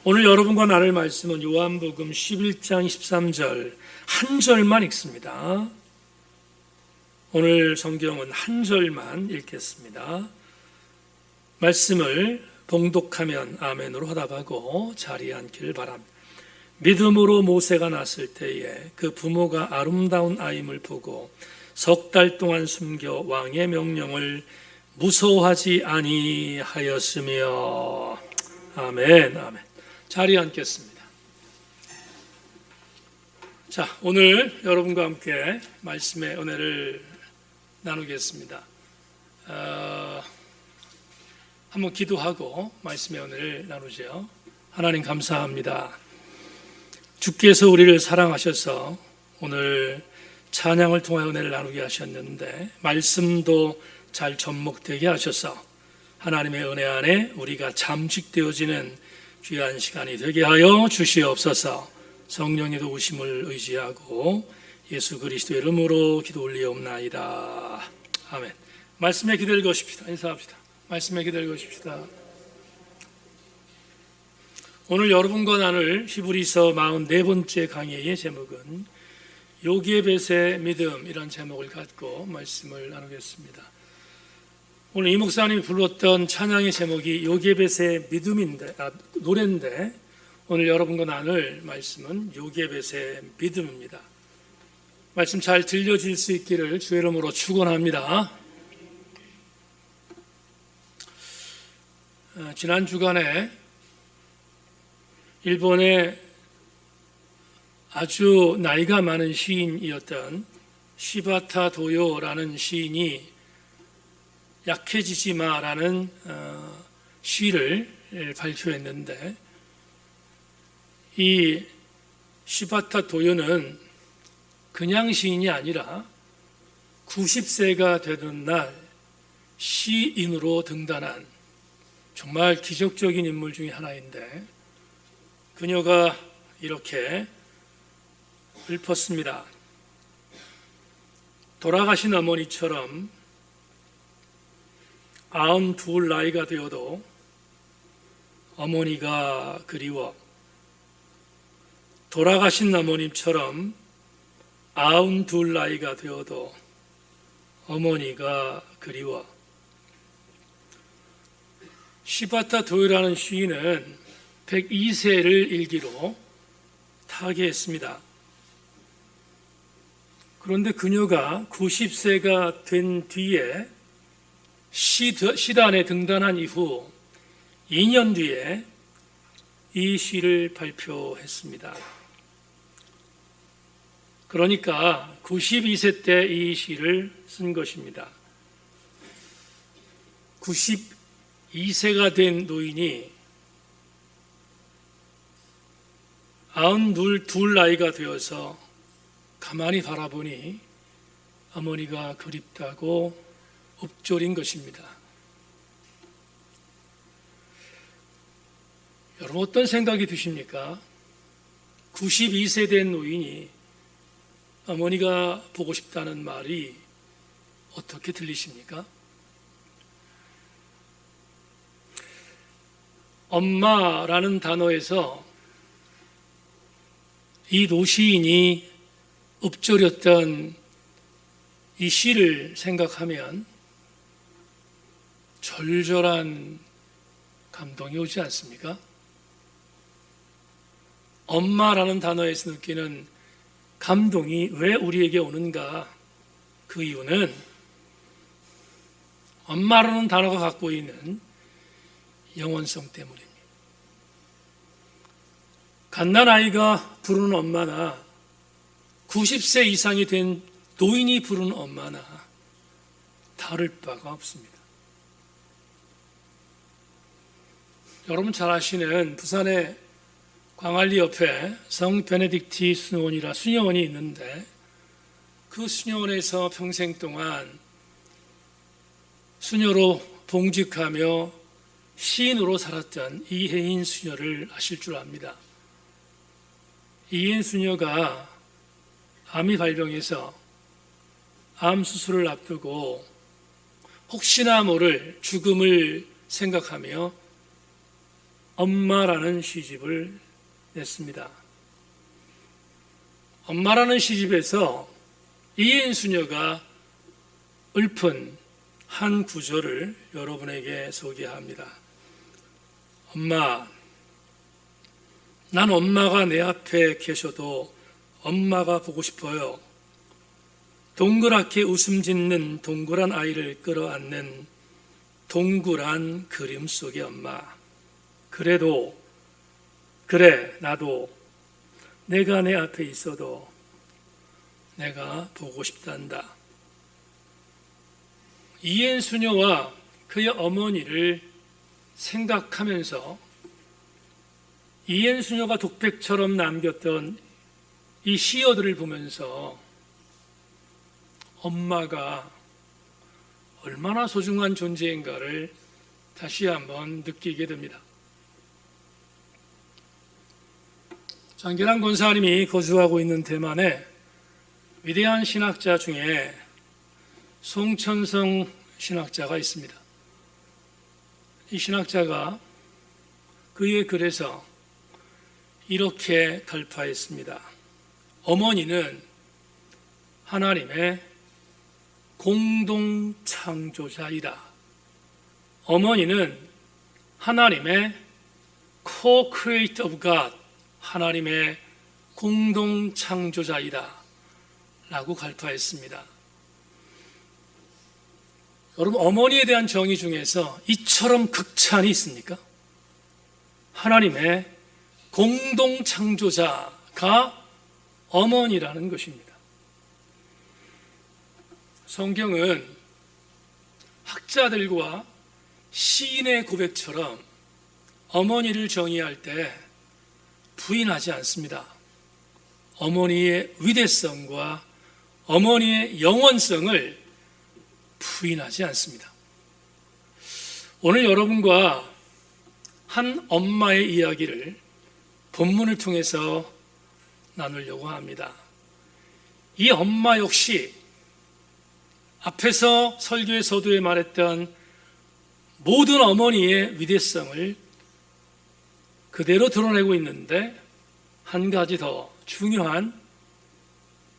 오늘 여러분과 나눌 말씀은 요한복음 11장 13절 한 절만 읽습니다. 오늘 성경은 한 절만 읽겠습니다. 말씀을 봉독하면 아멘으로 화답하고 자리에 앉기를 바랍니다. 믿음으로 모세가 났을 때에 그 부모가 아름다운 아임을 보고 석 달 동안 숨겨 왕의 명령을 무서워하지 아니하였으며. 아멘, 아멘. 자리에 앉겠습니다. 자, 오늘 여러분과 함께 말씀의 은혜를 나누겠습니다. 한번 기도하고 말씀의 은혜를 나누죠. 하나님 감사합니다. 주께서 우리를 사랑하셔서 오늘 찬양을 통하여 은혜를 나누게 하셨는데 말씀도 잘 접목되게 하셔서 하나님의 은혜 안에 우리가 잠식되어지는 귀한 시간이 되게 하여 주시옵소서. 성령의 도우심을 의지하고 예수 그리스도의 이름으로 기도 올리옵나이다. 아멘. 말씀에 기대를 거십시다. 인사합시다. 말씀에 기대를 거십시다. 오늘 여러분과 나눌 히브리서 44번째 강의의 제목은 요게벳의 믿음, 이런 제목을 갖고 말씀을 나누겠습니다. 오늘 이 목사님이 불렀던 찬양의 제목이 요게벳의 믿음인데, 노래인데 오늘 여러분과 나눌 말씀은 요게벳의 믿음입니다. 말씀 잘 들려질 수 있기를 주의 이름으로 축원합니다. 지난 주간에 일본의 아주 나이가 많은 시인이었던 시바타 도요라는 시인이 약해지지 마라는 시를 발표했는데, 이 시바타 도요는 그냥 시인이 아니라 90세가 되던 날 시인으로 등단한 정말 기적적인 인물 중에 하나인데, 그녀가 이렇게 읊었습니다. 돌아가신 어머니처럼 92 나이가 되어도 어머니가 그리워. 돌아가신 어머님처럼 92 나이가 되어도 어머니가 그리워. 시바타 도요라는 시인은 102세를 일기로 타계했습니다. 그런데 그녀가 90세가 된 뒤에 시단에 등단한 이후 2년 뒤에 이 시를 발표했습니다. 그러니까 92세 때 이 시를 쓴 것입니다. 92세가 된 노인이 92 나이가 되어서 가만히 바라보니 어머니가 그립다고 읊조린 것입니다. 여러분 어떤 생각이 드십니까? 92세 된 노인이 어머니가 보고 싶다는 말이 어떻게 들리십니까? 엄마라는 단어에서 이 노시인이 읊조렸던 이 시를 생각하면 절절한 감동이 오지 않습니까? 엄마라는 단어에서 느끼는 감동이 왜 우리에게 오는가? 그 이유는 엄마라는 단어가 갖고 있는 영원성 때문입니다. 갓난아이가 부르는 엄마나 90세 이상이 된 노인이 부르는 엄마나 다를 바가 없습니다. 여러분 잘 아시는 부산의 광안리 옆에 성 베네딕티 수녀원이 있는데, 그 수녀원에서 평생 동안 수녀로 봉직하며 시인으로 살았던 이혜인 수녀를 아실 줄 압니다. 이혜인 수녀가 암이 발병해서 암 수술을 앞두고 혹시나 모를 죽음을 생각하며 엄마라는 시집을 냈습니다. 엄마라는 시집에서 이인수녀가 읊은 한 구절을 여러분에게 소개합니다. 엄마, 난 엄마가 내 앞에 계셔도 엄마가 보고 싶어요. 동그랗게 웃음 짓는 동그란 아이를 끌어안는 동그란 그림 속의 엄마. 그래도, 그래, 나도 내가 내 앞에 있어도 내가 보고 싶단다. 이엔수녀와 그의 어머니를 생각하면서 이엔수녀가 독백처럼 남겼던 이 시어들을 보면서 엄마가 얼마나 소중한 존재인가를 다시 한번 느끼게 됩니다. 장계란 권사님이 거주하고 있는 대만에 위대한 신학자 중에 송천성 신학자가 있습니다. 이 신학자가 그의 글에서 이렇게 갈파했습니다. 어머니는 하나님의 공동 창조자이다. 어머니는 하나님의 co-creator of God, 하나님의 공동 창조자이다 라고 갈파했습니다. 여러분, 어머니에 대한 정의 중에서 이처럼 극찬이 있습니까? 하나님의 공동 창조자가 어머니라는 것입니다. 성경은 학자들과 시인의 고백처럼 어머니를 정의할 때 부인하지 않습니다. 어머니의 위대성과 어머니의 영원성을 부인하지 않습니다. 오늘 여러분과 한 엄마의 이야기를 본문을 통해서 나누려고 합니다. 이 엄마 역시 앞에서 설교의 서두에 말했던 모든 어머니의 위대성을 그대로 드러내고 있는데 한 가지 더 중요한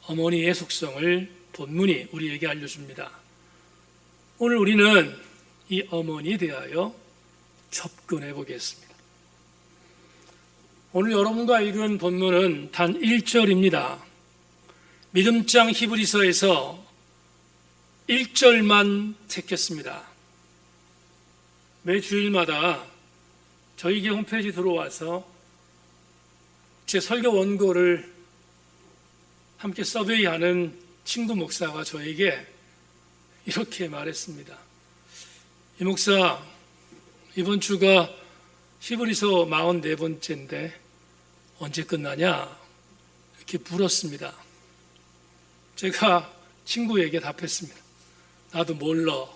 어머니의 속성을 본문이 우리에게 알려줍니다. 오늘 우리는 이 어머니에 대하여 접근해 보겠습니다. 오늘 여러분과 읽은 본문은 단 1절입니다. 믿음장 히브리서에서 1절만 택했습니다. 매 주일마다 저희 홈페이지 들어와서 제 설교 원고를 함께 서베이하는 친구 목사가 저에게 이렇게 말했습니다. 이 목사, 이번 주가 히브리서 44번째인데 언제 끝나냐? 이렇게 물었습니다. 제가 친구에게 답했습니다. 나도 몰라.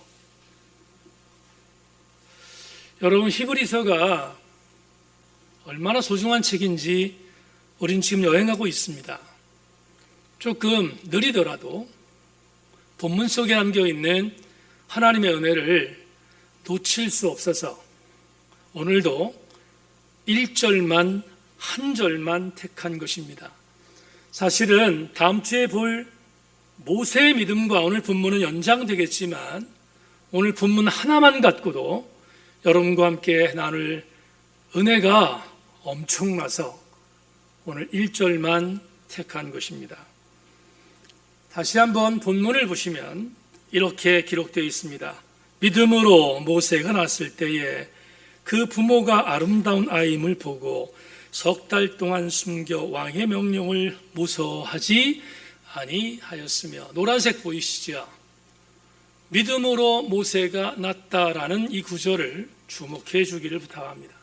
여러분, 히브리서가 얼마나 소중한 책인지 우린 지금 여행하고 있습니다. 조금 느리더라도 본문 속에 담겨있는 하나님의 은혜를 놓칠 수 없어서 오늘도 1절만 한 절만 택한 것입니다. 사실은 다음 주에 볼 모세의 믿음과 오늘 본문은 연장되겠지만 오늘 본문 하나만 갖고도 여러분과 함께 나눌 은혜가 엄청나서 오늘 1절만 택한 것입니다. 다시 한번 본문을 보시면 이렇게 기록되어 있습니다. 믿음으로 모세가 낳았을 때에 그 부모가 아름다운 아이임을 보고 석 달 동안 숨겨 왕의 명령을 무서워하지 아니하였으며. 노란색 보이시죠? 믿음으로 모세가 낳았다라는 이 구절을 주목해 주기를 부탁합니다.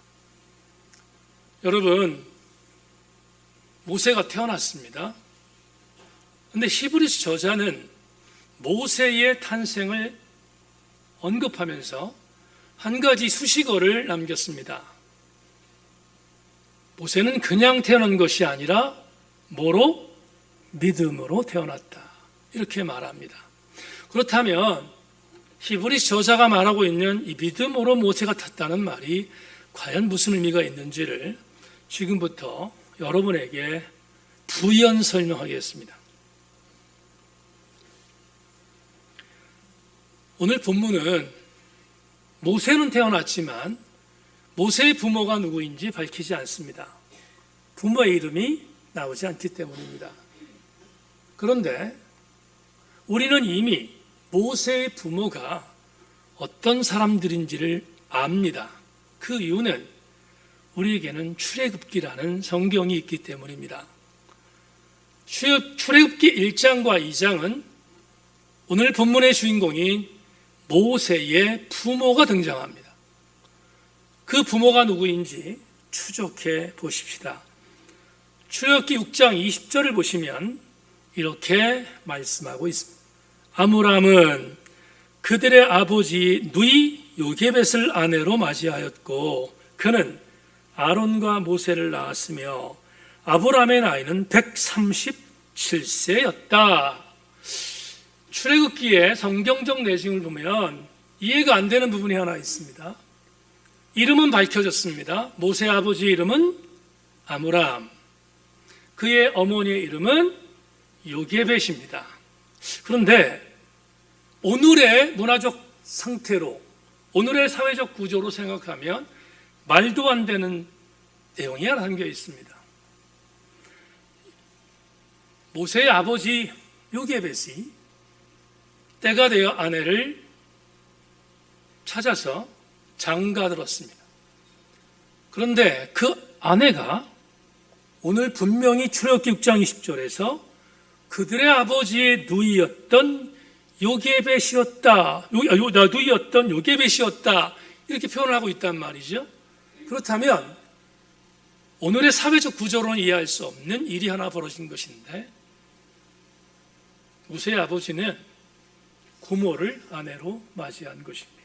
여러분, 모세가 태어났습니다. 그런데 히브리서 저자는 모세의 탄생을 언급하면서 한 가지 수식어를 남겼습니다. 모세는 그냥 태어난 것이 아니라 뭐로? 믿음으로 태어났다. 이렇게 말합니다. 그렇다면 히브리서 저자가 말하고 있는 이 믿음으로 모세가 탔다는 말이 과연 무슨 의미가 있는지를 지금부터 여러분에게 부연 설명하겠습니다. 오늘 본문은 모세는 태어났지만 모세의 부모가 누구인지 밝히지 않습니다. 부모의 이름이 나오지 않기 때문입니다. 그런데 우리는 이미 모세의 부모가 어떤 사람들인지를 압니다. 그 이유는 우리에게는 출애굽기라는 성경이 있기 때문입니다. 출애굽기 1장과 2장은 오늘 본문의 주인공인 모세의 부모가 등장합니다. 그 부모가 누구인지 추적해 보십시다. 출애굽기 6장 20절을 보시면 이렇게 말씀하고 있습니다. 아므람은 그들의 아버지 누이 요게벳을 아내로 맞이하였고 그는 아론과 모세를 낳았으며 아브람의 나이는 137세였다. 출애굽기의 성경적 내용을 보면 이해가 안 되는 부분이 하나 있습니다. 이름은 밝혀졌습니다. 모세의 아버지 이름은 아므람, 그의 어머니의 이름은 요게벳입니다. 그런데 오늘의 문화적 상태로, 오늘의 사회적 구조로 생각하면 말도 안 되는 내용이 하나 담겨 있습니다. 모세의 아버지 요게벳이 때가 되어 아내를 찾아서 장가들었습니다. 그런데 그 아내가 오늘 분명히 출애굽기 6장 20절에서 그들의 아버지의 누이였던 요게벳이었다, 누이였던 요게벳이었다 이렇게 표현을 하고 있단 말이죠. 그렇다면 오늘의 사회적 구조로는 이해할 수 없는 일이 하나 벌어진 것인데 모세의 아버지는 고모를 아내로 맞이한 것입니다.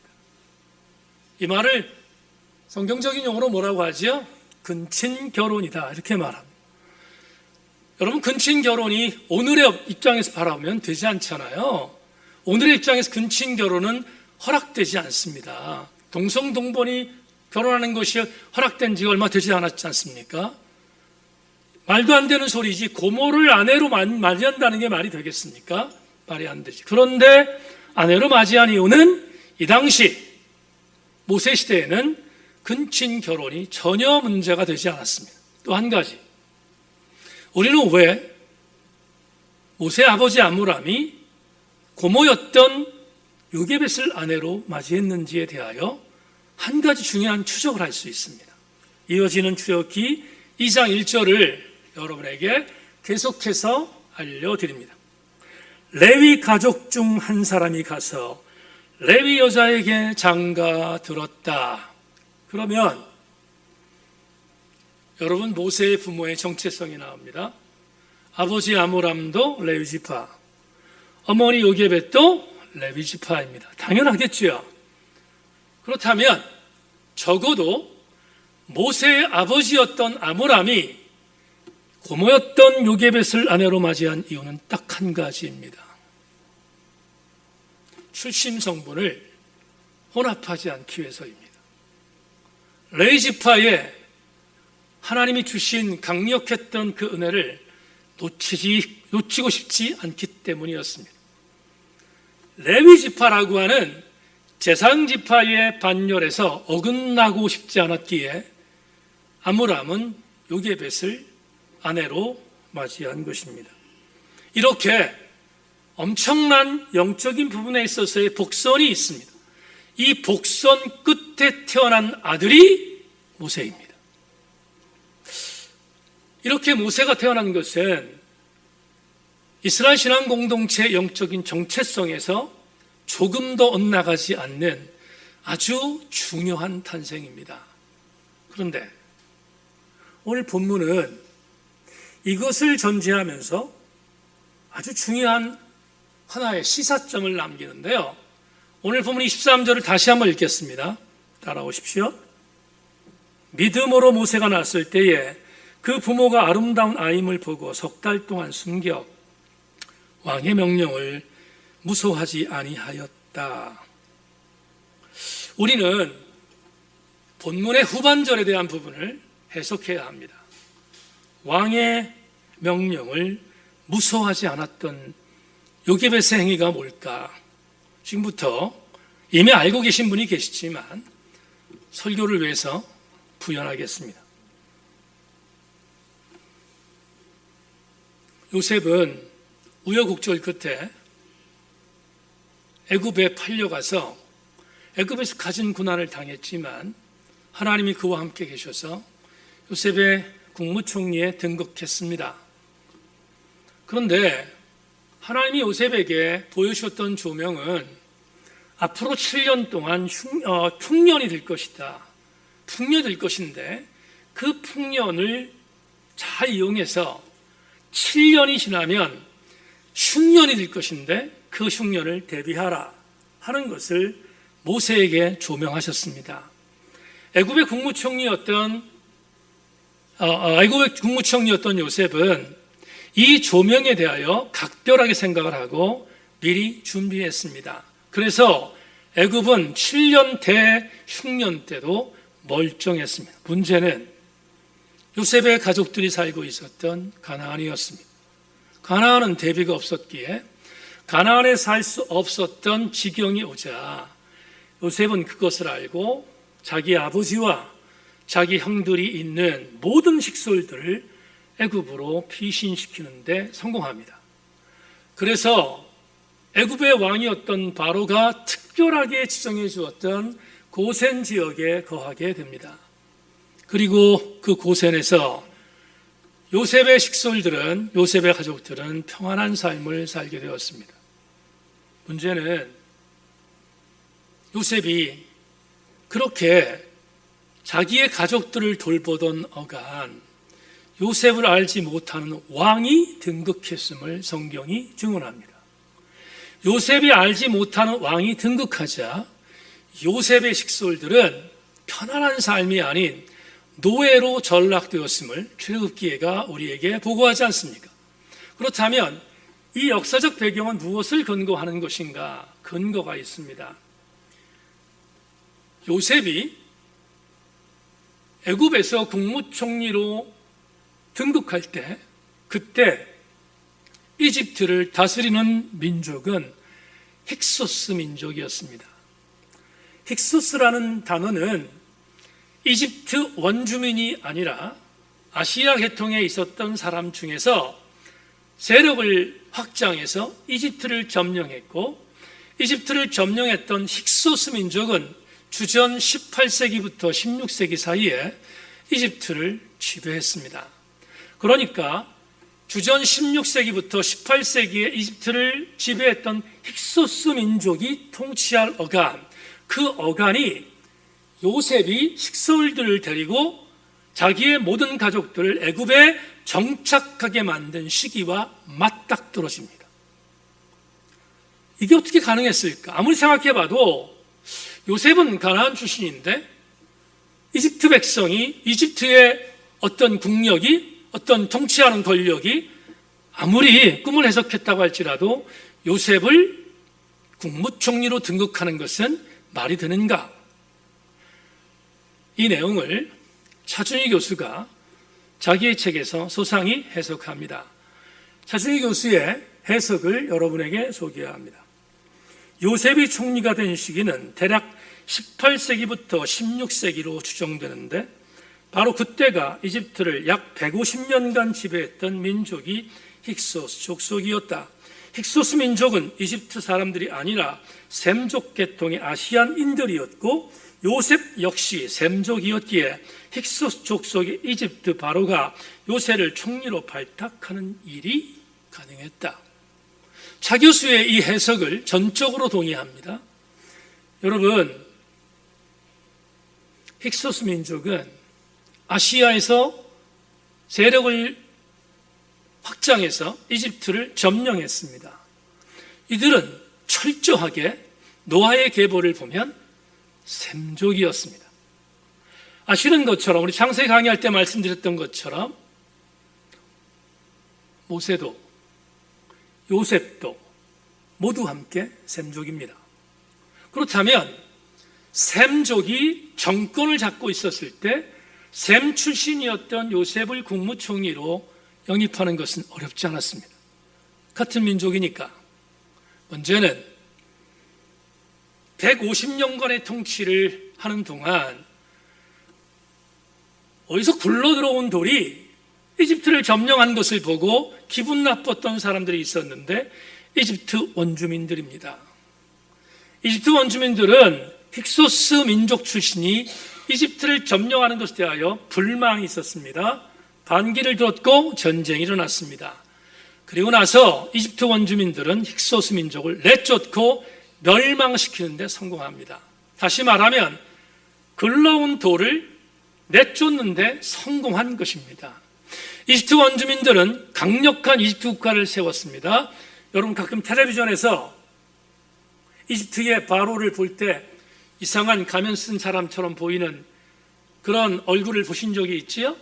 이 말을 성경적인 용어로 뭐라고 하죠? 근친결혼이다 이렇게 말합니다. 여러분, 근친결혼이 오늘의 입장에서 바라보면 되지 않잖아요. 오늘의 입장에서 근친결혼은 허락되지 않습니다. 동성동본이 결혼하는 것이 허락된 지가 얼마 되지 않았지 않습니까? 말도 안 되는 소리지. 고모를 아내로 맞이한다는 게 말이 되겠습니까? 말이 안 되지. 그런데 아내로 맞이한 이유는 이 당시 모세 시대에는 근친 결혼이 전혀 문제가 되지 않았습니다. 또 한 가지, 우리는 왜 모세 아버지 아므람이 고모였던 요게벳을 아내로 맞이했는지에 대하여 한 가지 중요한 추적을 할 수 있습니다. 이어지는 출애굽기 2장 1절을 여러분에게 계속해서 알려드립니다. 레위 가족 중 한 사람이 가서 레위 여자에게 장가 들었다. 그러면 여러분, 모세의 부모의 정체성이 나옵니다. 아버지 아므람도 레위 지파, 어머니 요게벳도 레위 지파입니다. 당연하겠죠. 그렇다면 적어도 모세의 아버지였던 아므람이 고모였던 요게벳을 아내로 맞이한 이유는 딱 한 가지입니다. 출신 성분을 혼합하지 않기 위해서입니다. 레위 지파에 하나님이 주신 강력했던 그 은혜를 놓치고 싶지 않기 때문이었습니다. 레위 지파라고 하는 제상 지파의 반열에서 어긋나고 싶지 않았기에 아므람은 요게벳을 아내로 맞이한 것입니다. 이렇게 엄청난 영적인 부분에 있어서의 복선이 있습니다. 이 복선 끝에 태어난 아들이 모세입니다. 이렇게 모세가 태어난 것은 이스라엘 신앙 공동체의 영적인 정체성에서 조금 더 엇나가지 않는 아주 중요한 탄생입니다. 그런데 오늘 본문은 이것을 전제하면서 아주 중요한 하나의 시사점을 남기는데요. 오늘 본문 23절을 다시 한번 읽겠습니다. 따라오십시오. 믿음으로 모세가 낳았을 때에 그 부모가 아름다운 아임을 보고 3달 동안 숨겨 왕의 명령을 무소하지 아니하였다. 우리는 본문의 후반절에 대한 부분을 해석해야 합니다. 왕의 명령을 무서워하지 않았던 요게벳의 행위가 뭘까? 지금부터 이미 알고 계신 분이 계시지만 설교를 위해서 부연하겠습니다. 요셉은 우여곡절 끝에 애굽에 팔려가서 애굽에서 가진 고난을 당했지만 하나님이 그와 함께 계셔서 요셉의 국무총리에 등극했습니다. 그런데 하나님이 요셉에게 보여주셨던 조명은 앞으로 7년 동안 풍년이 될 것이다. 풍년이 될 것인데 그 풍년을 잘 이용해서 7년이 지나면 흉년이 될 것인데 그 흉년을 대비하라 하는 것을 모세에게 조명하셨습니다. 애굽의 국무총리였던 요셉은 이 조명에 대하여 각별하게 생각을 하고 미리 준비했습니다. 그래서 애굽은 7년 대흉년 때도 멀쩡했습니다. 문제는 요셉의 가족들이 살고 있었던 가나안이었습니다. 가나안은 대비가 없었기에 가나안에 살 수 없었던 지경이 오자 요셉은 그것을 알고 자기 아버지와 자기 형들이 있는 모든 식솔들을 애굽으로 피신시키는 데 성공합니다. 그래서 애굽의 왕이었던 바로가 특별하게 지정해 주었던 고센 지역에 거하게 됩니다. 그리고 그 고센에서 요셉의 식솔들은, 요셉의 가족들은 평안한 삶을 살게 되었습니다. 문제는 요셉이 그렇게 자기의 가족들을 돌보던 어간 요셉을 알지 못하는 왕이 등극했음을 성경이 증언합니다. 요셉이 알지 못하는 왕이 등극하자 요셉의 식솔들은 편안한 삶이 아닌 노예로 전락되었음을 출애굽기가 우리에게 보고하지 않습니까? 그렇다면 이 역사적 배경은 무엇을 근거하는 것인가? 근거가 있습니다. 요셉이 애굽에서 국무총리로 등극할 때 그때 이집트를 다스리는 민족은 힉소스 민족이었습니다. 힉소스라는 단어는 이집트 원주민이 아니라 아시아 계통에 있었던 사람 중에서 세력을 확장해서 이집트를 점령했고 이집트를 점령했던 힉소스 민족은 주전 18세기부터 16세기 사이에 이집트를 지배했습니다. 그러니까 주전 16세기부터 18세기에 이집트를 지배했던 힉소스 민족이 통치할 어간, 그 어간이 요셉이 식솔들을 데리고 자기의 모든 가족들을 애굽에 정착하게 만든 시기와 맞닥뜨려집니다. 이게 어떻게 가능했을까? 아무리 생각해봐도 요셉은 가나안 출신인데 이집트 백성이, 이집트의 어떤 국력이, 어떤 통치하는 권력이 아무리 꿈을 해석했다고 할지라도 요셉을 국무총리로 등극하는 것은 말이 되는가? 이 내용을 차준희 교수가 자기의 책에서 소상히 해석합니다. 차준희 교수의 해석을 여러분에게 소개합니다. 요셉이 총리가 된 시기는 대략 18세기부터 16세기로 추정되는데 바로 그때가 이집트를 약 150년간 지배했던 민족이 힉소스 족속이었다. 힉소스 민족은 이집트 사람들이 아니라 셈족 계통의 아시안인들이었고 요셉 역시 셈족이었기에 힉소스 족속의 이집트 바로가 요셉을 총리로 발탁하는 일이 가능했다. 차 교수의 이 해석을 전적으로 동의합니다. 여러분, 힉소스 민족은 아시아에서 세력을 확장해서 이집트를 점령했습니다. 이들은 철저하게 노아의 계보를 보면 셈족이었습니다. 아시는 것처럼 우리 창세기 강의할 때 말씀드렸던 것처럼 모세도 요셉도 모두 함께 셈족입니다. 그렇다면 셈족이 정권을 잡고 있었을 때 셈 출신이었던 요셉을 국무총리로 영입하는 것은 어렵지 않았습니다. 같은 민족이니까. 문제는 150년간의 통치를 하는 동안 어디서 굴러들어온 돌이 이집트를 점령한 것을 보고 기분 나빴던 사람들이 있었는데 이집트 원주민들입니다. 이집트 원주민들은 힉소스 민족 출신이 이집트를 점령하는 것에 대하여 불만이 있었습니다. 반기를 들었고 전쟁이 일어났습니다. 그리고 나서 이집트 원주민들은 힉소스 민족을 내쫓고 멸망시키는 데 성공합니다. 다시 말하면 굴러온 돌을 내쫓는 데 성공한 것입니다. 이집트 원주민들은 강력한 이집트 국가를 세웠습니다. 여러분 가끔 텔레비전에서 이집트의 바로를 볼 때 이상한 가면 쓴 사람처럼 보이는 그런 얼굴을 보신 적이 있지요?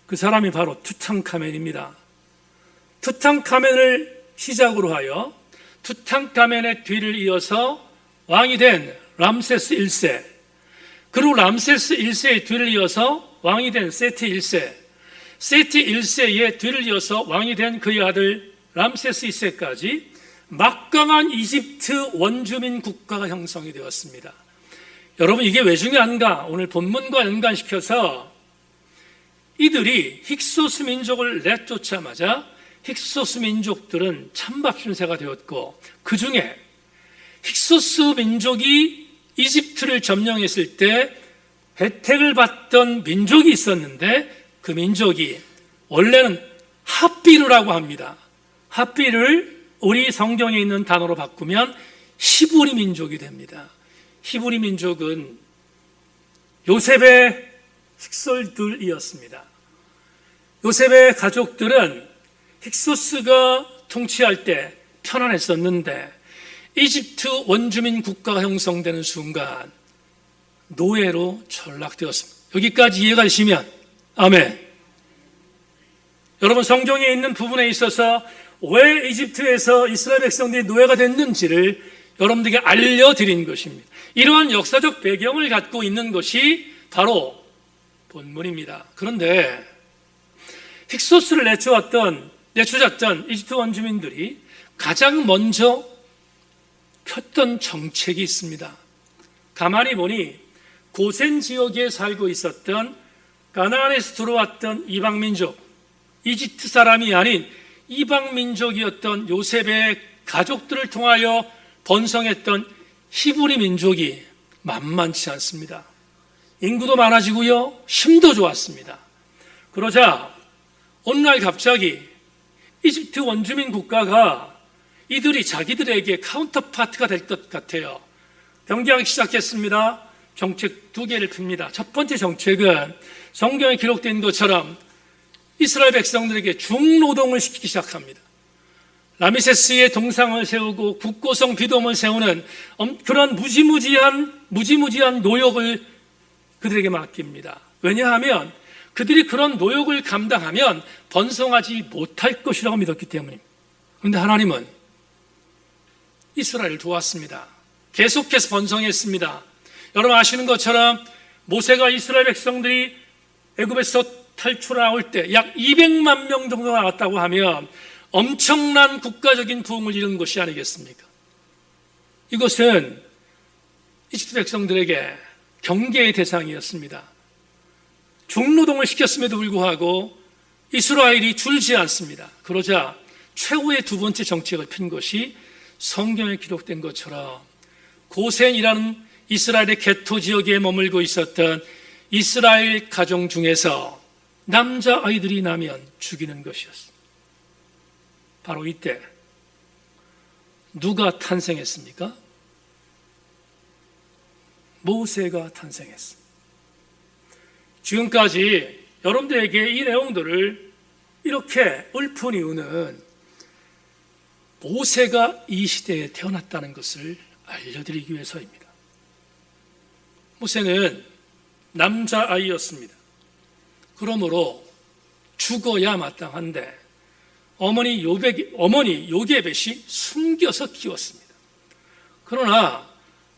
그 사람이 바로 투탕카멘입니다. 투탕카멘을 시작으로 하여 투탕카멘의 뒤를 이어서 왕이 된 람세스 1세, 그리고 람세스 1세의 뒤를 이어서 왕이 된 세티 1세, 세티 1세의 뒤를 이어서 왕이 된 그의 아들 람세스 2세까지 막강한 이집트 원주민 국가가 형성이 되었습니다. 여러분 이게 왜 중요한가? 오늘 본문과 연관시켜서 이들이 힉소스 민족을 내쫓자마자 힉소스 민족들은 찬밥 신세가 되었고 그 중에 힉소스 민족이 이집트를 점령했을 때 혜택을 받던 민족이 있었는데 그 민족이 원래는 핫비르라고 합니다. 핫비를 우리 성경에 있는 단어로 바꾸면 히브리 민족이 됩니다. 히브리 민족은 요셉의 힉솔들이었습니다. 요셉의 가족들은 힉소스가 통치할 때 편안했었는데 이집트 원주민 국가가 형성되는 순간 노예로 전락되었습니다. 여기까지 이해가 되시면 아멘. 여러분 성경에 있는 부분에 있어서 왜 이집트에서 이스라엘 백성들이 노예가 됐는지를 여러분들에게 알려드린 것입니다. 이러한 역사적 배경을 갖고 있는 것이 바로 본문입니다. 그런데 힉소스를 내쫓았던 이집트 원주민들이 가장 먼저 폈던 정책이 있습니다. 가만히 보니 고센 지역에 살고 있었던 가나안에서 들어왔던 이방민족, 이집트 사람이 아닌 이방민족이었던 요셉의 가족들을 통하여 번성했던 히브리 민족이 만만치 않습니다. 인구도 많아지고요, 힘도 좋았습니다. 그러자 어느 날 갑자기 이집트 원주민 국가가 이들이 자기들에게 카운터파트가 될 것 같아요. 변경하기 시작했습니다. 정책 두 개를 핍니다. 첫 번째 정책은 성경에 기록된 것처럼 이스라엘 백성들에게 중노동을 시키기 시작합니다. 라미세스의 동상을 세우고 국고성 비돔을 세우는 그런 무지무지한 노역을 그들에게 맡깁니다. 왜냐하면 그들이 그런 노역을 감당하면 번성하지 못할 것이라고 믿었기 때문입니다. 그런데 하나님은 이스라엘을 도왔습니다. 계속해서 번성했습니다. 여러분 아시는 것처럼 모세가 이스라엘 백성들이 애굽에서 탈출 나올 때 약 200만 명 정도 나왔다고 하면 엄청난 국가적인 부흥을 이룬 것이 아니겠습니까? 이것은 이집트 백성들에게 경계의 대상이었습니다. 중노동을 시켰음에도 불구하고 이스라엘이 줄지 않습니다. 그러자 최후의 두 번째 정책을 핀 것이 성경에 기록된 것처럼 고센이라는 이스라엘의 개토 지역에 머물고 있었던 이스라엘 가정 중에서 남자아이들이 나면 죽이는 것이었습니다. 바로 이때 누가 탄생했습니까? 모세가 탄생했습니다. 지금까지 여러분들에게 이 내용들을 이렇게 읊은 이유는 모세가 이 시대에 태어났다는 것을 알려드리기 위해서입니다. 모세는 남자아이였습니다. 그러므로 죽어야 마땅한데 어머니 요게벳이 숨겨서 키웠습니다. 그러나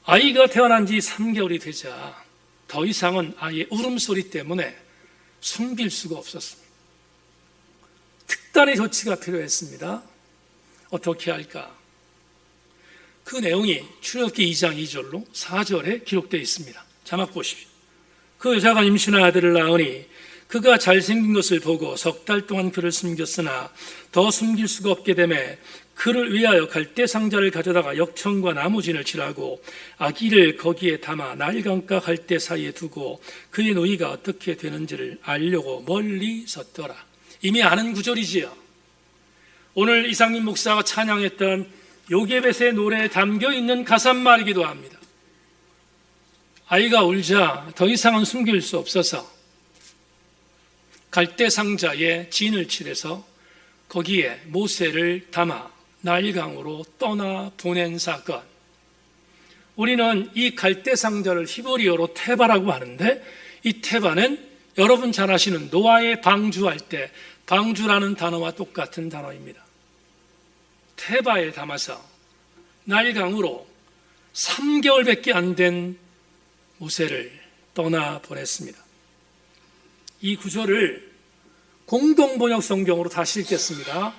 아이가 태어난 지 3개월이 되자 더 이상은 아이의 울음소리 때문에 숨길 수가 없었습니다. 특단의 조치가 필요했습니다. 어떻게 할까? 그 내용이 출애굽기 2장 2절로 4절에 기록되어 있습니다. 자막 보십시오. 그 여자가 임신한 아들을 낳으니 그가 잘생긴 것을 보고 3달 동안 그를 숨겼으나 더 숨길 수가 없게 되매 그를 위하여 갈대 상자를 가져다가 역청과 나무진을 칠하고 아기를 거기에 담아 나일강과 갈대 사이에 두고 그의 노이가 어떻게 되는지를 알려고 멀리 섰더라. 이미 아는 구절이지요. 오늘 이상민 목사가 찬양했던 요게벳의 노래에 담겨있는 가사말이기도 합니다. 아이가 울자 더 이상은 숨길 수 없어서 갈대 상자에 진을 칠해서 거기에 모세를 담아 나일강으로 떠나 보낸 사건. 우리는 이 갈대 상자를 히브리어로 테바라고 하는데 이 테바는 여러분 잘 아시는 노아의 방주할 때 방주라는 단어와 똑같은 단어입니다. 테바에 담아서 나일강으로 3개월밖에 안 된 모세를 떠나 보냈습니다. 이 구절을 공동번역 성경으로 다시 읽겠습니다.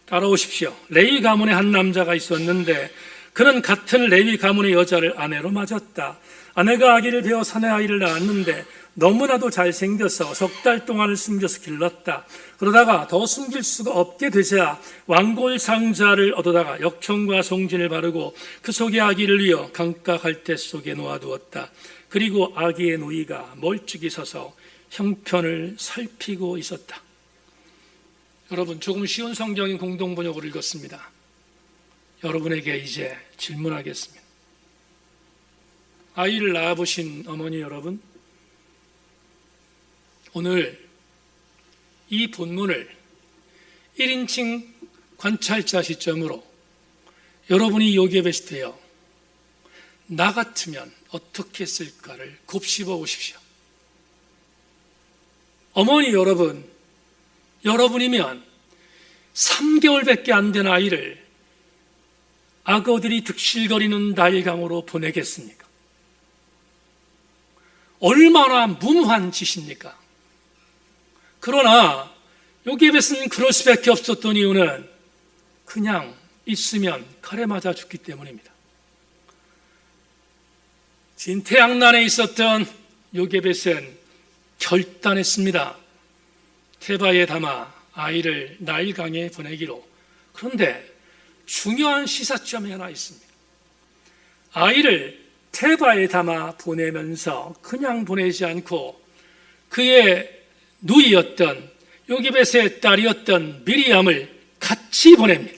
따라오십시오. 레위 가문의 한 남자가 있었는데 그는 같은 레위 가문의 여자를 아내로 맞았다. 아내가 아기를 베어 사내 아이를 낳았는데 너무나도 잘생겨서 3달 동안을 숨겨서 길렀다. 그러다가 더 숨길 수가 없게 되자 왕골 상자를 얻어다가 역청과 송진을 바르고 그 속에 아기를 위어 강가 갈대 속에 놓아두었다. 그리고 아기의 노이가 멀찍이 서서 형편을 살피고 있었다. 여러분, 조금 쉬운 성경인 공동번역으로 읽었습니다. 여러분에게 이제 질문하겠습니다. 아이를 낳아보신 어머니 여러분, 오늘 이 본문을 1인칭 관찰자 시점으로 여러분이 요게벳이 되어 나 같으면 어떻게 했을까를 곱씹어 보십시오. 어머니 여러분, 여러분이면 3개월밖에 안 된 아이를 악어들이 득실거리는 나일강으로 보내겠습니까? 얼마나 무모한 짓입니까? 그러나 요게벳은 그럴 수밖에 없었던 이유는 그냥 있으면 칼에 맞아 죽기 때문입니다. 진태양난에 있었던 요게벳은 결단했습니다. 테바에 담아 아이를 나일강에 보내기로. 그런데 중요한 시사점이 하나 있습니다. 아이를 테바에 담아 보내면서 그냥 보내지 않고 그의 누이였던 요게벳의 딸이었던 미리암을 같이 보냅니다.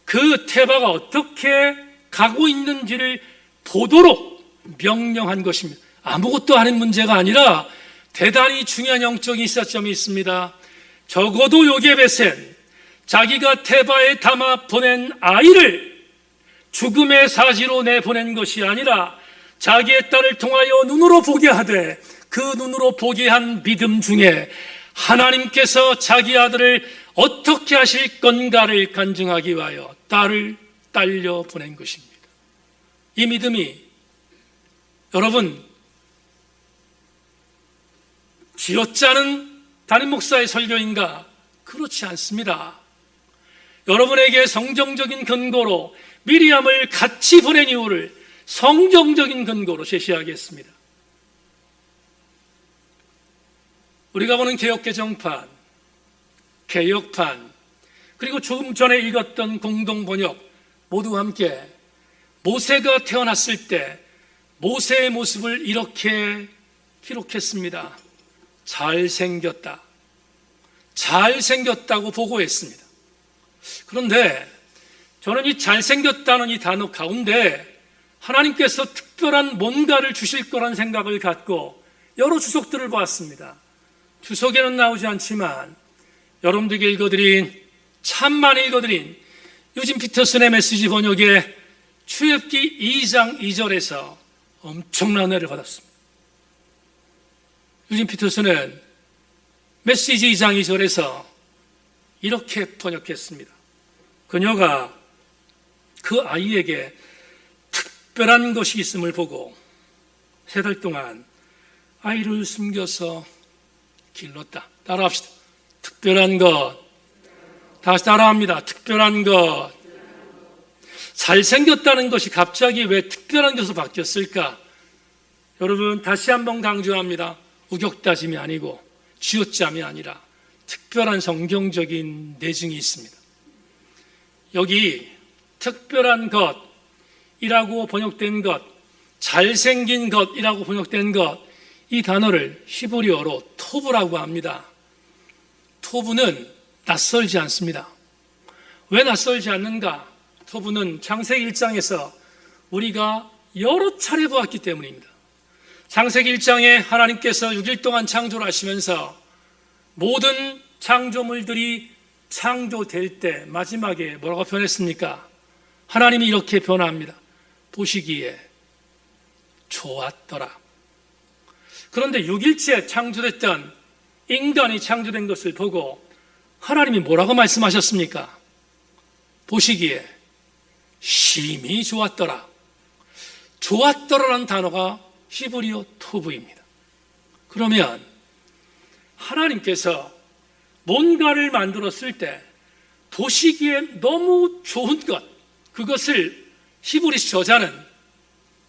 그 테바가 어떻게 가고 있는지를 보도록 명령한 것입니다. 아무것도 아닌 문제가 아니라 대단히 중요한 영적인 시사점이 있습니다. 적어도 요게벳은 자기가 테바에 담아 보낸 아이를 죽음의 사지로 내보낸 것이 아니라 자기의 딸을 통하여 눈으로 보게 하되 그 눈으로 보게 한 믿음 중에 하나님께서 자기 아들을 어떻게 하실 건가를 간증하기 위하여 딸을 딸려 보낸 것입니다. 이 믿음이 여러분 쥐어짜는 담임 목사의 설교인가? 그렇지 않습니다. 여러분에게 성경적인 근거로 미리암을 같이 보낸 이유를 성경적인 근거로 제시하겠습니다. 우리가 보는 개역개정판, 개역판, 그리고 조금 전에 읽었던 공동번역 모두 함께 모세가 태어났을 때 모세의 모습을 이렇게 기록했습니다. 잘생겼다. 잘생겼다고 보고했습니다. 그런데 저는 이 잘생겼다는 이 단어 가운데 하나님께서 특별한 뭔가를 주실 거란 생각을 갖고 여러 주석들을 보았습니다. 주석에는 나오지 않지만 여러분들에게 읽어드린, 참 많이 읽어드린 유진 피터슨의 메시지 번역에 출애굽기 2장 2절에서 엄청난 은혜를 받았습니다. 유진 피터슨은 메시지 2장 2절에서 이렇게 번역했습니다. 그녀가 그 아이에게 특별한 것이 있음을 보고 3달 동안 아이를 숨겨서 길렀다. 따라합시다. 특별한 것. 다시 따라합니다. 특별한 것. 잘생겼다는 것이 갑자기 왜 특별한 것으로 바뀌었을까? 여러분, 다시 한번 강조합니다. 우격다짐이 아니고 쥐어짬이 아니라 특별한 성경적인 내증이 있습니다. 여기 특별한 것이라고 번역된 것, 잘생긴 것이라고 번역된 것, 이 단어를 히브리어로 토브라고 합니다. 토브는 낯설지 않습니다. 왜 낯설지 않는가? 토브는 창세기 1장에서 우리가 여러 차례 보았기 때문입니다. 창세기 1장에 하나님께서 6일 동안 창조를 하시면서 모든 창조물들이 창조될 때 마지막에 뭐라고 표현했습니까? 하나님이 이렇게 변화합니다. 보시기에 좋았더라. 그런데 6일째 창조됐던 인간이 창조된 것을 보고 하나님이 뭐라고 말씀하셨습니까? 보시기에 심히 좋았더라. 좋았더라라는 단어가 히브리어 토브입니다. 그러면 하나님께서 뭔가를 만들었을 때 보시기에 너무 좋은 것, 그것을 히브리 저자는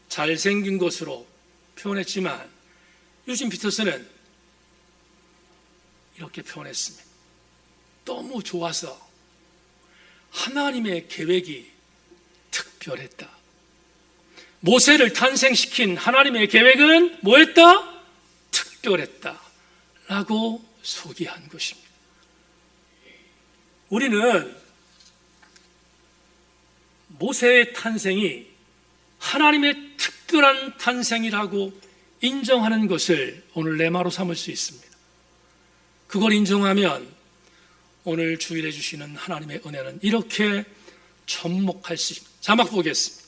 잘생긴 것으로 표현했지만 유진 피터스는 이렇게 표현했습니다. 너무 좋아서 하나님의 계획이 특별했다. 모세를 탄생시킨 하나님의 계획은 뭐했다? 특별했다 라고 소개한 것입니다. 우리는 모세의 탄생이 하나님의 특별한 탄생이라고 인정하는 것을 오늘 레마로 삼을 수 있습니다. 그걸 인정하면 오늘 주일해 주시는 하나님의 은혜는 이렇게 접목할 수 있습니다. 자막 보겠습니다.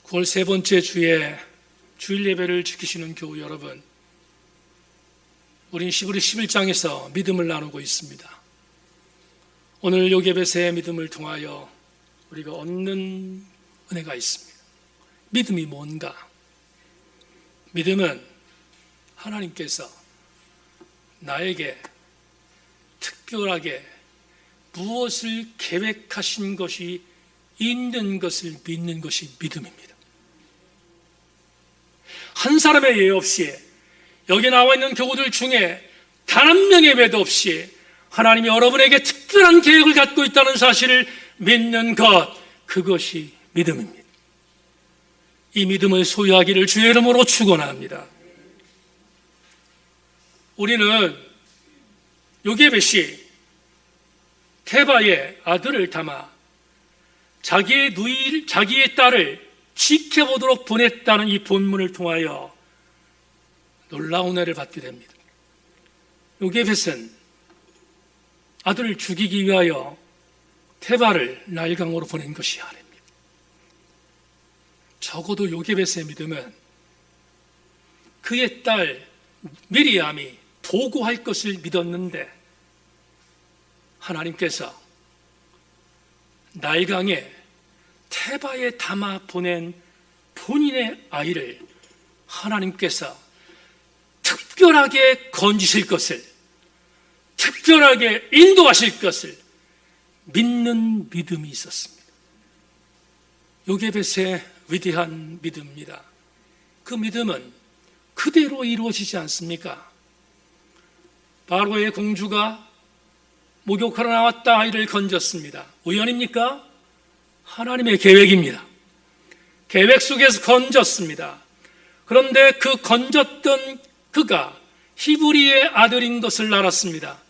(9월) 세 번째 주에 주일 예배를 지키시는 교우 여러분, 우린 히브리 11장에서 믿음을 나누고 있습니다. 오늘 요게벳의 믿음을 통하여 우리가 얻는 은혜가 있습니다. 믿음이 뭔가? 믿음은 하나님께서 나에게 특별하게 무엇을 계획하신 것이 있는 것을 믿는 것이 믿음입니다. 한 사람의 예외 없이 여기 나와 있는 교우들 중에 단 한 명의 예외도 없이 하나님이 여러분에게 특별한 계획을 갖고 있다는 사실을 믿는 것, 그것이 믿음입니다. 이 믿음을 소유하기를 주의 이름으로 축원합니다. 우리는 요게벳이 테바의 아들을 담아 자기의 딸을 지켜보도록 보냈다는 이 본문을 통하여 놀라운 은혜를 받게 됩니다. 요게벳은 아들을 죽이기 위하여 테바를 나일강으로 보낸 것이 아닙니다. 적어도 요게벳의 믿음은 그의 딸 미리암이 보고할 것을 믿었는데 하나님께서 나일강에 테바에 담아 보낸 본인의 아이를 하나님께서 특별하게 건지실 것을, 특별하게 인도하실 것을 믿는 믿음이 있었습니다. 요게벳의 위대한 믿음입니다. 그 믿음은 그대로 이루어지지 않습니까? 바로의 공주가 목욕하러 나왔다 아이를 건졌습니다. 우연입니까? 하나님의 계획입니다. 계획 속에서 건졌습니다. 그런데 그 건졌던 그가 히브리의 아들인 것을 알았습니다.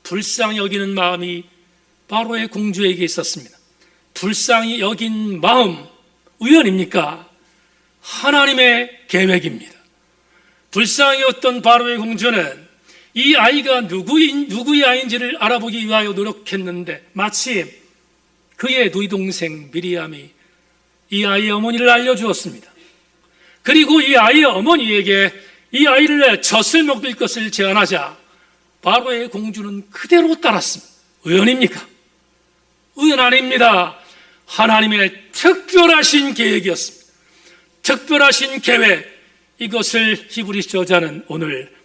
불쌍히 여기는 마음이 바로의 공주에게 있었습니다. 불쌍히 여긴 마음, 우연입니까? 하나님의 계획입니다. 불쌍히 여겼던 바로의 공주는 이 아이가 누구의 아이인지를 알아보기 위하여 노력했는데 마침 그의 누이 동생 미리암이 이 아이의 어머니를 알려주었습니다. 그리고 이 아이의 어머니에게 이 아이를 젖을 먹일 것을 제안하자 바로의 공주는 그대로 따랐습니다. 우연입니까? 우연 아닙니다. 하나님의 특별하신 계획이었습니다. 특별하신 계획, 이것을 히브리서 저자는 오늘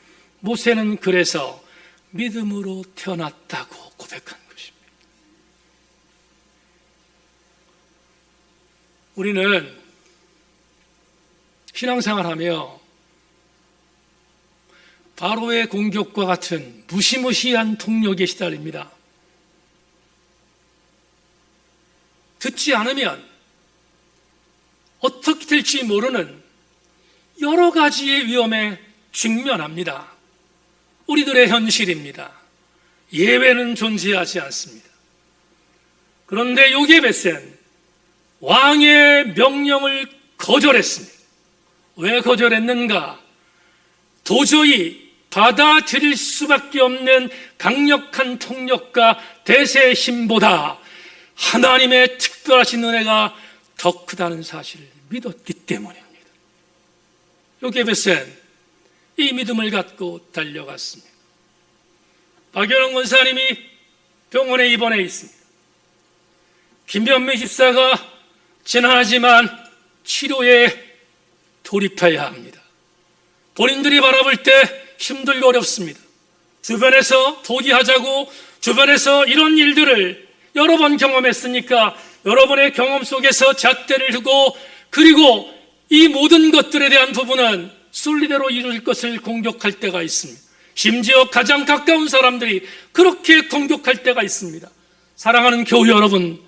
모세는 그래서 믿음으로 태어났다고 고백한 것입니다. 우리는 신앙생활하며 바로의 공격과 같은 무시무시한 통력에 시달립니다. 듣지 않으면 어떻게 될지 모르는 여러 가지의 위험에 직면합니다. 우리들의 현실입니다. 예외는 존재하지 않습니다. 그런데 요게벳은 왕의 명령을 거절했습니다. 왜 거절했는가? 도저히 받아들일 수밖에 없는 강력한 통력과 대세의 힘보다 하나님의 특별하신 은혜가 더 크다는 사실을 믿었기 때문입니다. 요게벳은 이 믿음을 갖고 달려갔습니다. 박연홍 권사님이 병원에 입원해 있습니다. 김변미 집사가 지난하지만 치료에 돌입해야 합니다. 본인들이 바라볼 때 힘들고 어렵습니다. 주변에서 포기하자고, 주변에서 이런 일들을 여러 번 경험했으니까 여러분의 경험 속에서 잣대를 두고, 그리고 이 모든 것들에 대한 부분은 순리대로 이룰 것을 공격할 때가 있습니다. 심지어 가장 가까운 사람들이 그렇게 공격할 때가 있습니다. 사랑하는 교회 여러분,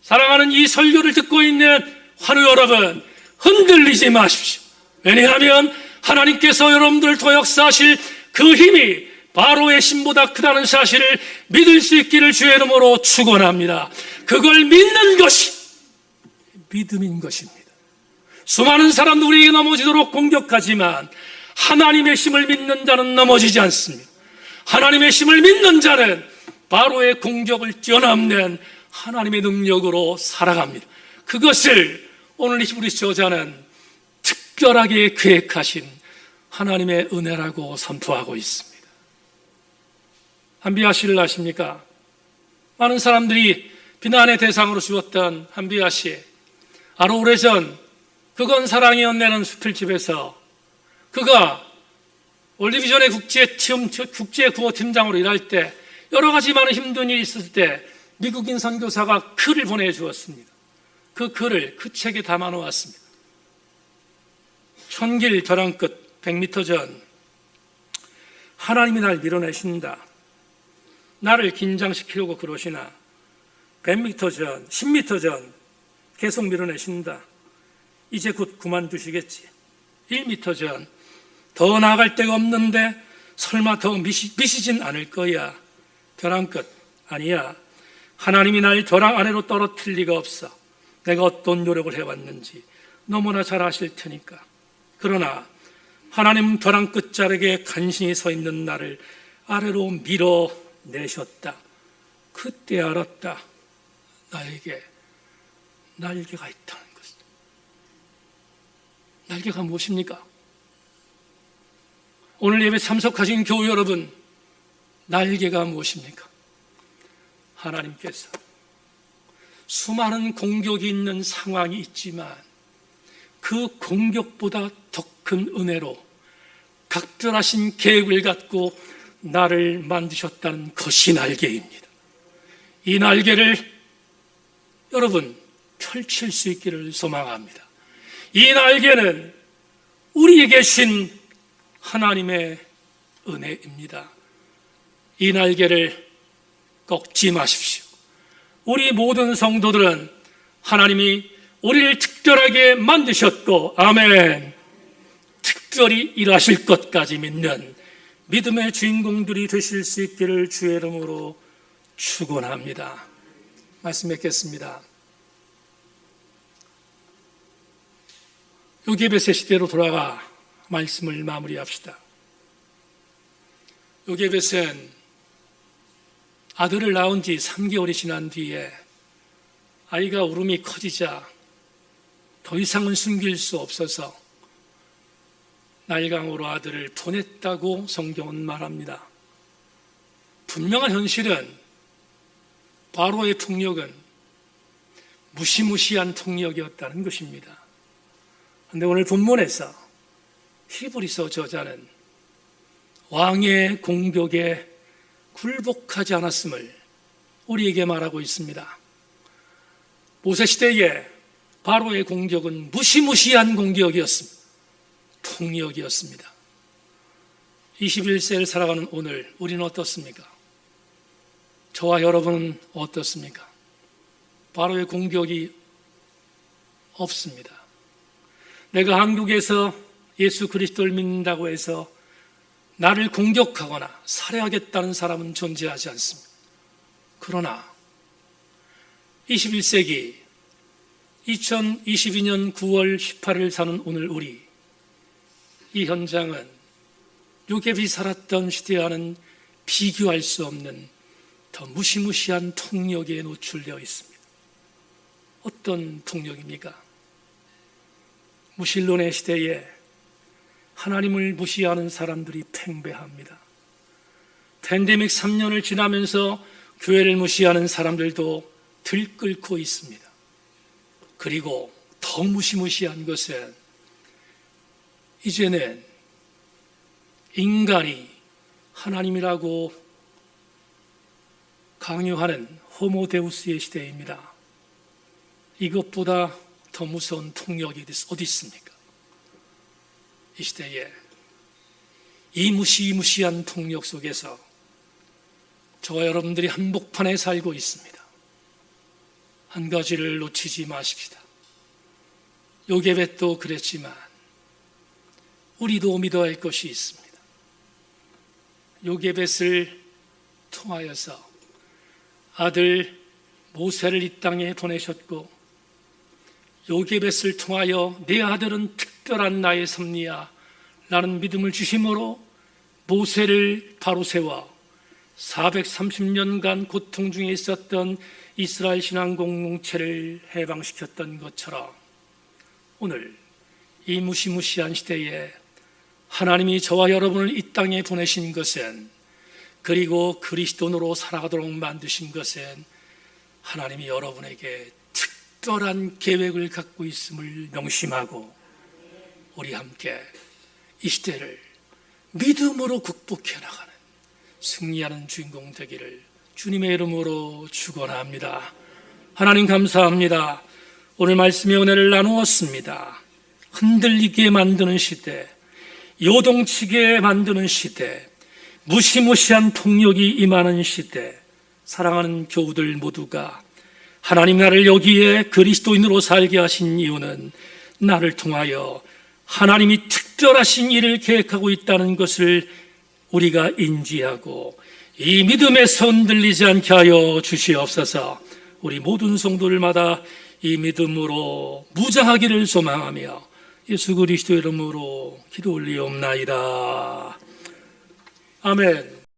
사랑하는 이 설교를 듣고 있는 환우 여러분, 흔들리지 마십시오. 왜냐하면 하나님께서 여러분들을 더 역사하실 그 힘이 바로의 힘보다 크다는 사실을 믿을 수 있기를 주의 이름으로 축원합니다. 그걸 믿는 것이 믿음인 것입니다. 수많은 사람들 우리에게 넘어지도록 공격하지만 하나님의 힘을 믿는 자는 넘어지지 않습니다. 하나님의 힘을 믿는 자는 바로의 공격을 뛰어넘는 하나님의 능력으로 살아갑니다. 그것을 오늘 히브리서 저자는 특별하게 계획하신 하나님의 은혜라고 선포하고 있습니다. 한비야 씨를 아십니까? 많은 사람들이 비난의 대상으로 주었던 한비야 씨, 아주 오래전 그건 사랑이 엇내는 수필집에서 그가 월드비전의 국제 구호 팀장으로 일할 때 여러 가지 많은 힘든 일이 있을 때 미국인 선교사가 글을 보내주었습니다. 그 글을 그 책에 담아 놓았습니다. 천길 벼랑 끝 100m 전 하나님이 날 밀어내신다. 나를 긴장시키려고 그러시나 100m 전, 10m 전 계속 밀어내신다. 이제 곧 그만두시겠지. 1m 전 더 나아갈 데가 없는데 설마 더 미시진 않을 거야. 벼랑 끝 아니야. 하나님이 날 벼랑 아래로 떨어뜨릴 리가 없어. 내가 어떤 노력을 해왔는지 너무나 잘 아실 테니까. 그러나 하나님 벼랑 끝자락에 간신히 서 있는 나를 아래로 밀어내셨다. 그때 알았다. 나에게 날개가 있다는 것을. 날개가 무엇입니까? 오늘 예배 참석하신 교회 여러분, 날개가 무엇입니까? 하나님께서 수많은 공격이 있는 상황이 있지만 그 공격보다 더 큰 은혜로 각별하신 계획을 갖고 나를 만드셨다는 것이 날개입니다. 이 날개를 여러분 펼칠 수 있기를 소망합니다. 이 날개는 우리에게 주신 하나님의 은혜입니다. 이 날개를 꺾지 마십시오. 우리 모든 성도들은 하나님이 우리를 특별하게 만드셨고, 아멘, 특별히 일하실 것까지 믿는 믿음의 주인공들이 되실 수 있기를 주의 이름으로 축원합니다. 말씀 맺겠습니다. 요게벳의 시대로 돌아가 말씀을 마무리합시다. 요게벳은 아들을 낳은 지 3개월이 지난 뒤에 아이가 울음이 커지자 더 이상은 숨길 수 없어서 나일강으로 아들을 보냈다고 성경은 말합니다. 분명한 현실은 바로의 풍력은 무시무시한 통력이었다는 것입니다. 그런데 오늘 본문에서 히브리서 저자는 왕의 공격에 굴복하지 않았음을 우리에게 말하고 있습니다. 모세 시대에 바로의 공격은 무시무시한 공격이었습니다. 통력이었습니다. 21세를 살아가는 오늘 우리는 어떻습니까? 저와 여러분은 어떻습니까? 바로의 공격이 없습니다. 내가 한국에서 예수 그리스도를 믿는다고 해서 나를 공격하거나 살해하겠다는 사람은 존재하지 않습니다. 그러나 21세기 2022년 9월 18일 사는 오늘 우리, 이 현장은 요셉이 살았던 시대와는 비교할 수 없는 더 무시무시한 통력에 노출되어 있습니다. 어떤 통력입니까? 무신론의 시대에 하나님을 무시하는 사람들이 팽배합니다. 팬데믹 3년을 지나면서 교회를 무시하는 사람들도 들끓고 있습니다. 그리고 더 무시무시한 것은 이제는 인간이 하나님이라고 강요하는 호모데우스의 시대입니다. 이것보다 더 무서운 통력이 어디 있습니까? 이 시대에 이 무시무시한 통력 속에서 저와 여러분들이 한복판에 살고 있습니다. 한 가지를 놓치지 마십시다. 요게벳도 그랬지만 우리도 믿어야 할 것이 있습니다. 요게벳을 통하여서 아들 모세를 이 땅에 보내셨고, 요게벳을 통하여 내 아들은 특별한 나의 섭리야 라는 믿음을 주심으로 모세를 바로 세워 430년간 고통 중에 있었던 이스라엘 신앙 공동체를 해방시켰던 것처럼, 오늘 이 무시무시한 시대에 하나님이 저와 여러분을 이 땅에 보내신 것은, 그리고 그리스도인으로 살아가도록 만드신 것은 하나님이 여러분에게 특별한 계획을 갖고 있음을 명심하고, 우리 함께 이 시대를 믿음으로 극복해 나가는 승리하는 주인공 되기를 주님의 이름으로 축원합니다. 하나님 감사합니다. 오늘 말씀의 은혜를 나누었습니다. 흔들리게 만드는 시대, 요동치게 만드는 시대, 무시무시한 폭력이 임하는 시대, 사랑하는 교우들 모두가 하나님 나를 여기에 그리스도인으로 살게 하신 이유는 나를 통하여 하나님이 특별하신 일을 계획하고 있다는 것을 우리가 인지하고 이 믿음에서 흔들리지 않게 하여 주시옵소서. 우리 모든 성도들마다 이 믿음으로 무장하기를 소망하며 예수 그리스도 이름으로 기도 올리옵나이다. 아멘.